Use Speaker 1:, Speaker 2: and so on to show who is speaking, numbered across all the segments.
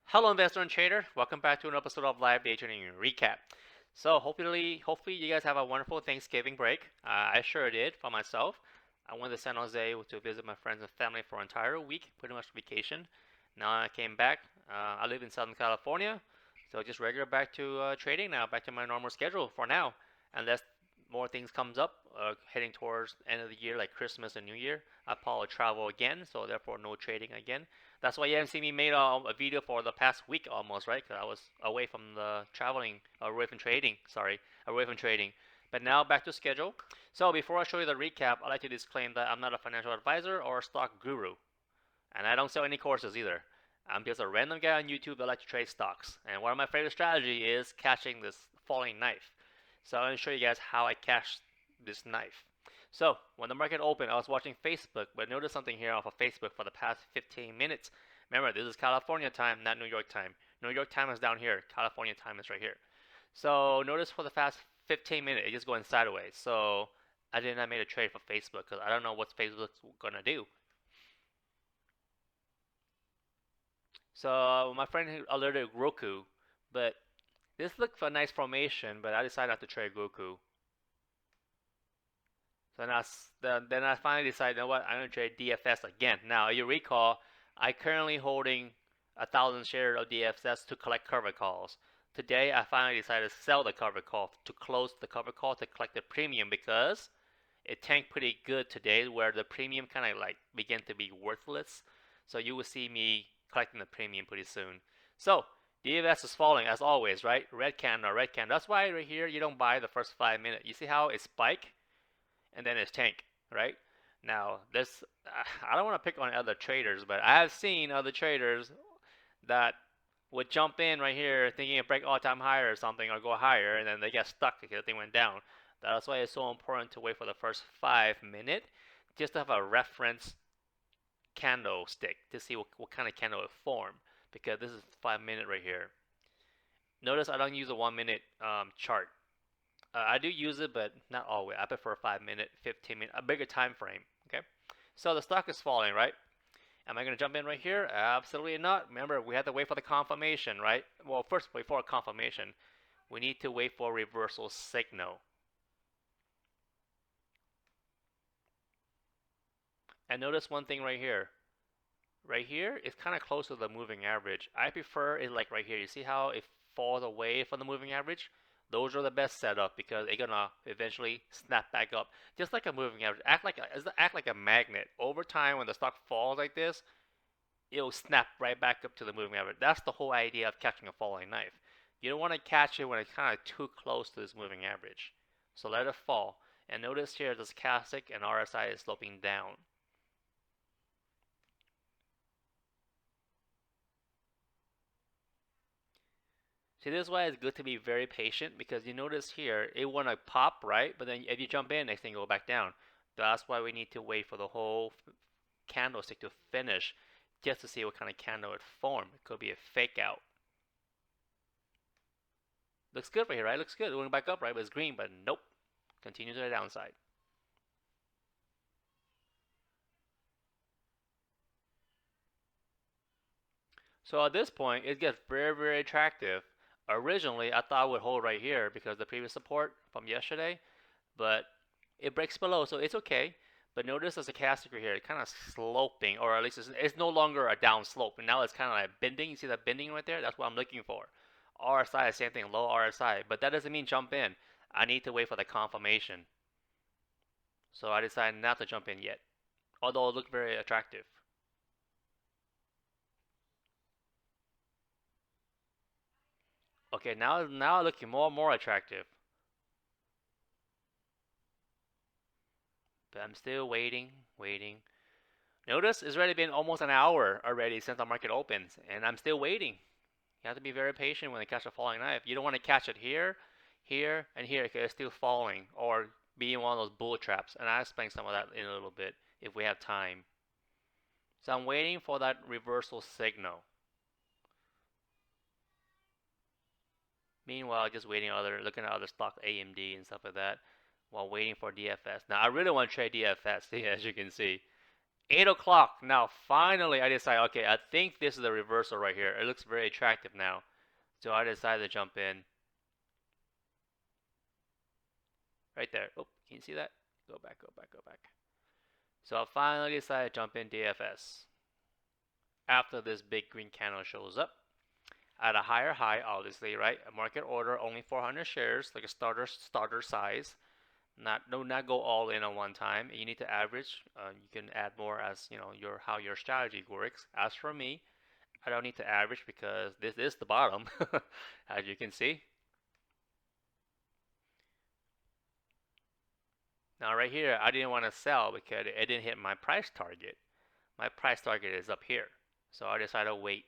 Speaker 1: Hello, investor and trader. Welcome back to an episode of Live Day Trading Recap. So hopefully you guys have a wonderful Thanksgiving break. I sure did for myself. I went to San Jose to visit my friends and family for an entire week, pretty much vacation. Now I came back. I live in Southern California, so just regular back to trading now, back to my normal schedule for now, unless more things comes up, heading towards the end of the year like Christmas and New Year. I probably travel again, so therefore no trading again. That's why you haven't seen me made a video for the past week almost, right? Because I was away from the traveling, away from trading. Sorry, away from trading. But now back to schedule. So before I show you the recap, I'd like to disclaim that I'm not a financial advisor or a stock guru, and I don't sell any courses either. I'm just a random guy on YouTube that likes to trade stocks. And one of my favorite strategy is catching this falling knife. So I'm going to show you guys how I catch this knife. So when the market opened, I was watching Facebook, but notice something here off of Facebook for the past 15 minutes. Remember, this is California time, not New York time. New York time is down here. California time is right here. So notice for the past 15 minutes, it's just going sideways. So I did not make a trade for Facebook because I don't know what Facebook's gonna do. So my friend alerted Roku, but this looked for a nice formation, but I decided not to trade Roku. So then I finally decided, you know what, I'm going to trade DFS again. Now, you recall, I currently holding 1,000 shares of DFS to collect covered calls. Today, I finally decided to sell the covered call to close the covered call to collect the premium because it tanked pretty good today where the premium kind of like began to be worthless. So you will see me collecting the premium pretty soon. So DFS is falling as always, right? Red candle, red candle. That's why right here you don't buy the first 5 minutes. You see how it spike and then it's tank, right? Now this, I don't want to pick on other traders, but I have seen other traders that would jump in right here thinking it break all-time high or something or go higher, and then they get stuck because the thing went down. That's why it's so important to wait for the first 5 minutes just to have a reference candlestick to see what kind of candle it formed, because this is 5 minutes right here. Notice I don't use a 1 minute chart. I do use it, but not always. I prefer 5 minute, 15 minute, a bigger time frame. Okay, so the stock is falling, right? Am I going to jump in right here? Absolutely not. Remember, we have to wait for the confirmation, right? Well, first, before confirmation, we need to wait for a reversal signal. And notice one thing right here. Right here, it's kind of close to the moving average. I prefer it like right here. You see how it falls away from the moving average? Those are the best setup because it's gonna eventually snap back up, just like a moving average. Act like a magnet. Over time, when the stock falls like this, it'll snap right back up to the moving average. That's the whole idea of catching a falling knife. You don't want to catch it when it's kind of too close to this moving average. So let it fall. And notice here, this stochastic and RSI is sloping down. See, this is why it's good to be very patient because you notice here, it want to pop, right? But then if you jump in, next thing it go back down. That's why we need to wait for the whole candlestick to finish just to see what kind of candle it formed. It could be a fake out. Looks good right here, right? Looks good. It went back up, right? But it's green, but nope. Continue to the downside. So at this point, it gets very, very attractive. Originally, I thought I would hold right here because the previous support from yesterday, but it breaks below, so it's okay. But notice there's a stochastic right here, it's kind of sloping, or at least it's no longer a down slope, and now it's kind of like bending. You see that bending right there? That's what I'm looking for. RSI, same thing, low RSI, but that doesn't mean jump in. I need to wait for the confirmation. So I decided not to jump in yet, although it looked very attractive. Okay, now looking more and more attractive. But I'm still waiting, waiting. Notice it's already been almost an hour already since the market opens, and I'm still waiting. You have to be very patient when you catch a falling knife. You don't want to catch it here, here, and here because it's still falling, or be in one of those bull traps. And I'll explain some of that in a little bit if we have time. So I'm waiting for that reversal signal. Meanwhile, just waiting looking at other stock AMD and stuff like that, while waiting for DFS. Now I really want to trade DFS, as you can see. 8 o'clock. Now, finally, I decide, okay, I think this is a reversal right here. It looks very attractive now. So I decided to jump in. Right there. Oh, can you see that? Go back, go back, go back. So I finally decided to jump in DFS. After this big green candle shows up at a higher high, obviously, right? A market order, only 400 shares, like a starter size. Not go all in on one time. You need to average. You can add more as how your strategy works. As for me, I don't need to average because this is the bottom, as you can see. Now right here, I didn't want to sell because it didn't hit my price target. My price target is up here, so I decided to wait.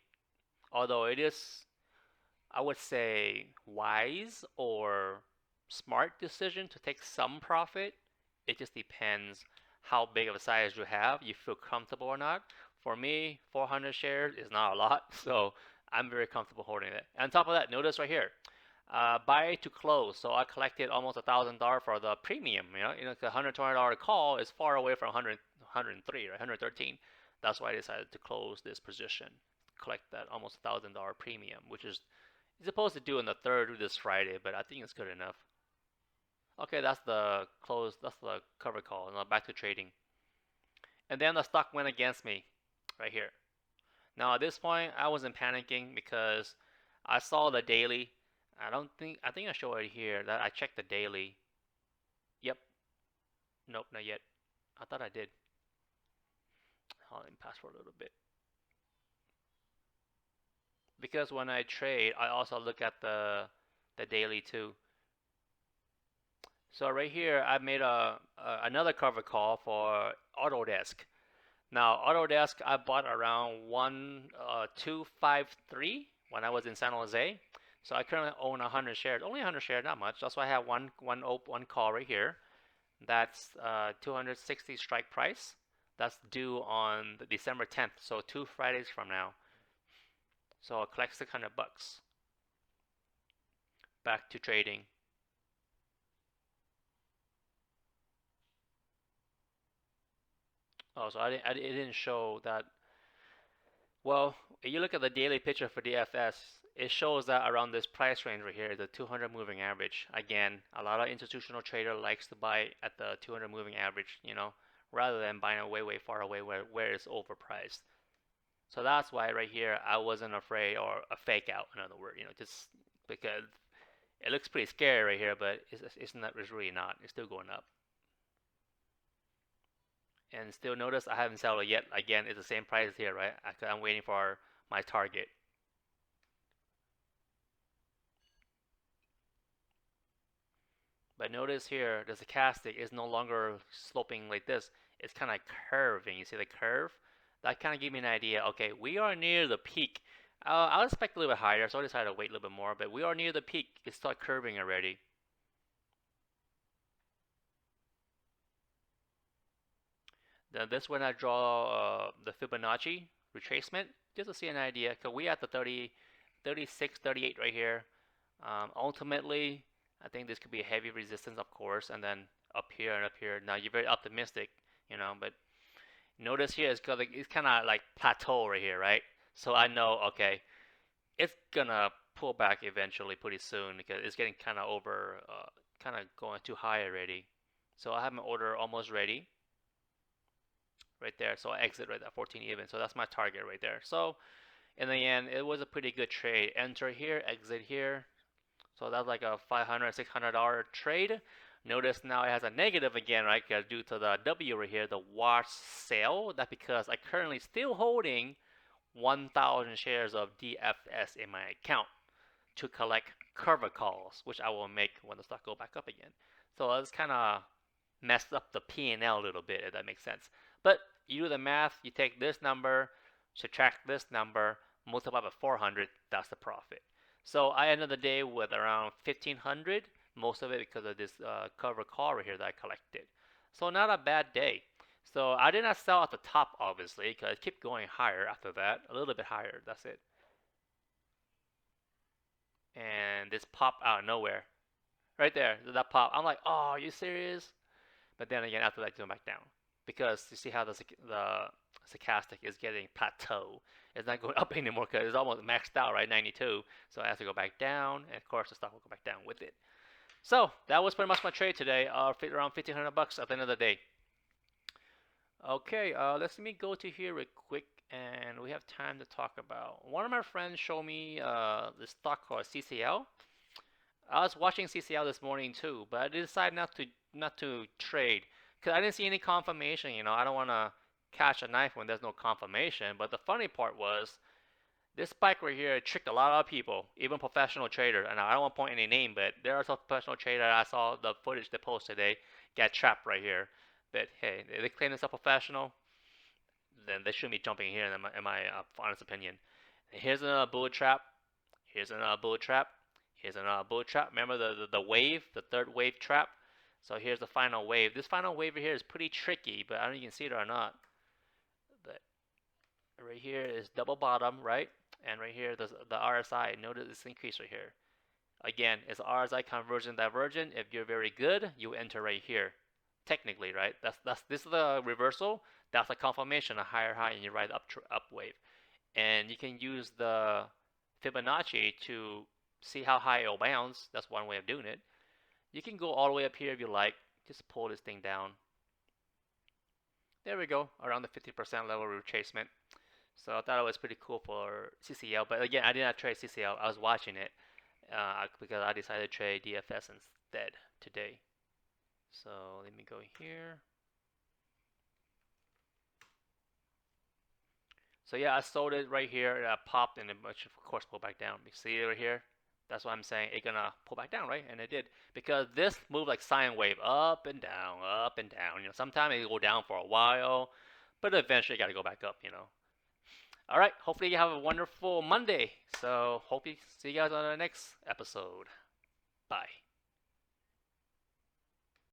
Speaker 1: Although it is, I would say, wise or smart decision to take some profit. It just depends how big of a size you have, you feel comfortable or not. For me, 400 shares is not a lot, so I'm very comfortable holding it. And on top of that, notice right here, buy to close. So I collected almost $1,000 for the premium. The $120 call is far away from 103, right? 113. That's why I decided to close this position, collect that almost $1,000 premium, which is supposed to do on the third this Friday, but I think it's good enough. Okay, that's the close. That's the cover call. Now back to trading. And then the stock went against me right here. Now at this point, I wasn't panicking because I saw the daily. I think I show it here that I checked the daily. Yep. Nope, not yet. I thought I did. Hold on, pass for a little bit. Because when I trade, I also look at the daily too. So right here, I made another cover call for AutoDesk. Now, Autodesk, I bought around 1253 when I was in San Jose. So I currently own 100 shares, only 100 shares, not much. That's why I have one call right here. That's 260 strike price. That's due on December 10th, so 2 Fridays from now. So I'll collect 600 bucks. Back to trading. Oh, so it didn't show that. Well, if you look at the daily picture for DFS, it shows that around this price range right here, the 200 moving average. Again, a lot of institutional trader likes to buy at the 200 moving average, rather than buying way far away where it's overpriced. So that's why right here I wasn't afraid, or a fake out, in other words, just because it looks pretty scary right here, but it's really not. It's still going up. And still notice I haven't sold it yet. Again, it's the same price here, right? I'm waiting for my target. But notice here, the stochastic is no longer sloping like this. It's kind of curving. You see the curve? That kind of gave me an idea. Okay, we are near the peak. I'll expect a little bit higher, so I decided to wait a little bit more. But we are near the peak. It started curving already. Then this when I draw the Fibonacci retracement, just to see an idea. Because we at the 30, 36, 38 right here. Ultimately, I think this could be a heavy resistance, of course, and then up here and up here. Now you're very optimistic, but notice here it's kind of like plateau right here, right? So I know, okay, it's gonna pull back eventually pretty soon because it's getting kind of kind of going too high already. So I have my order almost ready right there. So I exit right at 14 even. So that's my target right there. So in the end, it was a pretty good trade. Enter here, exit here. So that's like a $500, $600 trade. Notice now it has a negative again, right? Because due to the W right here, the watch sale. That's because I currently still holding 1,000 shares of DFS in my account to collect cover calls, which I will make when the stock go back up again. So it's kind of messed up the P&L a little bit, if that makes sense. But you do the math, you take this number, subtract this number, multiply by 400, that's the profit. So I ended the day with around 1,500, most of it because of this cover call right here that I collected. So not a bad day. So I did not sell at the top, obviously, because it kept going higher after that, a little bit higher, that's it. And this popped out of nowhere. Right there, that pop. I'm like, oh, are you serious? But then again, after that, it went back down. because you see how the stochastic is getting plateau. It's not going up anymore because it's almost maxed out, right? 92. So I have to go back down, and of course the stock will go back down with it. So that was pretty much my trade today. Around $1,500 at the end of the day. Okay, let me go to here real quick, and we have time to talk about. One of my friends showed me this stock called CCL. I was watching CCL this morning too, but I decided not to trade because I didn't see any confirmation. I don't want to catch a knife when there's no confirmation. But the funny part was this spike right here tricked a lot of people, even professional traders. And I don't want to point any name, but there are some professional traders. I saw the footage they posted today get trapped right here. But hey, if they claim themselves professional, then they shouldn't be jumping here, in my honest opinion. And here's another bullet trap. Here's another bullet trap. Here's another bullet trap. Remember the wave, the third wave trap? So here's the final wave. This final wave right here is pretty tricky, but I don't know if you can see it or not. But right here is double bottom, right? And right here, there's the RSI. Notice this increase right here. Again, it's RSI convergent divergent. If you're very good, you enter right here. Technically, right? This is the reversal. That's a confirmation, a higher high, and you ride up wave. And you can use the Fibonacci to see how high it'll bounce. That's one way of doing it. You can go all the way up here if you like. Just pull this thing down. There we go, around the 50% level retracement. So I thought it was pretty cool for CCL. But again, I did not trade CCL. I was watching it because I decided to trade DFS instead today. So let me go here. So yeah, I sold it right here. It popped and it of course pulled back down. You see it right here? That's what I'm saying. It's gonna pull back down, right? And it did, because this moved like sine wave, up and down, up and down. Sometimes it go down for a while, but eventually you gotta go back up. All right. Hopefully you have a wonderful Monday. So hope you see you guys on the next episode. Bye.